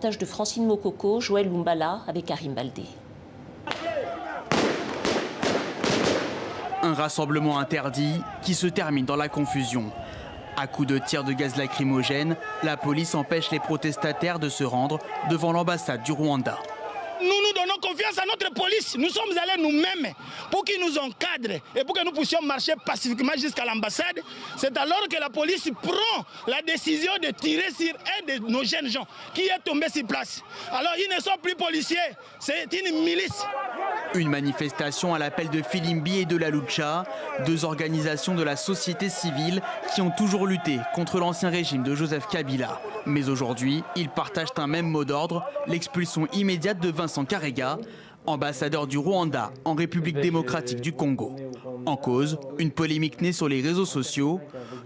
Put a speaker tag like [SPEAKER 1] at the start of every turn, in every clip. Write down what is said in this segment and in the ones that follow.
[SPEAKER 1] De Francine Mokoko, Joël Lumbala avec Karim Baldé.
[SPEAKER 2] Un rassemblement interdit qui se termine dans la confusion. À coups de tirs de gaz lacrymogène, la police empêche les protestataires de se rendre devant l'ambassade du Rwanda.
[SPEAKER 3] Nous donnons confiance à notre police. Nous sommes allés nous-mêmes pour qu'ils nous encadrent et pour que nous puissions marcher pacifiquement jusqu'à l'ambassade. C'est alors que la police prend la décision de tirer sur un de nos jeunes gens qui est tombé sur place. Alors ils ne sont plus policiers, c'est une milice.
[SPEAKER 2] Une manifestation à l'appel de Filimbi et de la Lucha, deux organisations de la société civile qui ont toujours lutté contre l'ancien régime de Joseph Kabila. Mais aujourd'hui, ils partagent un même mot d'ordre, l'expulsion immédiate de Vincent Karega, ambassadeur du Rwanda en République démocratique du Congo. En cause, une polémique née sur les réseaux sociaux.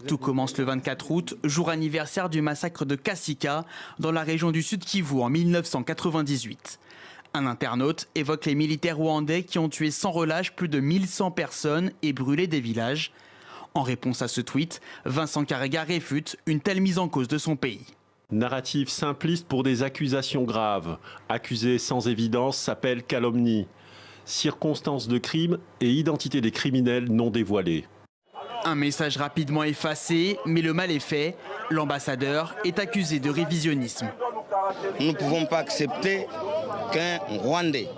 [SPEAKER 2] Tout commence le 24 août, jour anniversaire du massacre de Kasika dans la région du Sud Kivu en 1998. Un internaute évoque les militaires rwandais qui ont tué sans relâche plus de 1100 personnes et brûlé des villages. En réponse à ce tweet, Vincent Karega réfute une telle mise en cause de son pays.
[SPEAKER 4] Narratif simpliste pour des accusations graves. Accusé sans évidence s'appelle calomnie. Circonstances de crime et identité des criminels non dévoilées.
[SPEAKER 2] Un message rapidement effacé, mais le mal est fait. L'ambassadeur est accusé de révisionnisme.
[SPEAKER 5] Nous ne pouvons pas accepter qu'un Rwandais,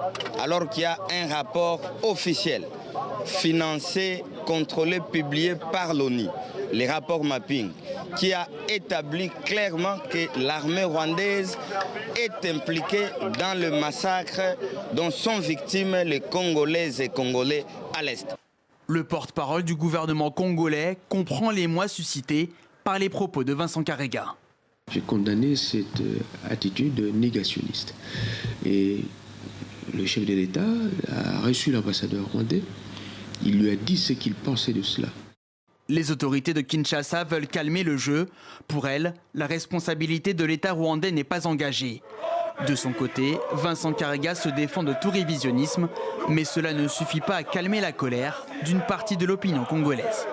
[SPEAKER 5] alors qu'il y a un rapport officiel, financé, contrôlé, publié par l'ONU, les rapports mapping, qui a établi clairement que l'armée rwandaise est impliquée dans le massacre dont sont victimes les Congolaises et Congolais à l'Est.
[SPEAKER 2] Le porte-parole du gouvernement congolais comprend l'émoi suscité par les propos de Vincent Karega.
[SPEAKER 6] J'ai condamné cette attitude négationniste. Et le chef de l'État a reçu l'ambassadeur rwandais. Il lui a dit ce qu'il pensait de cela.
[SPEAKER 2] Les autorités de Kinshasa veulent calmer le jeu. Pour elles, la responsabilité de l'État rwandais n'est pas engagée. De son côté, Vincent Karega se défend de tout révisionnisme, mais cela ne suffit pas à calmer la colère d'une partie de l'opinion congolaise.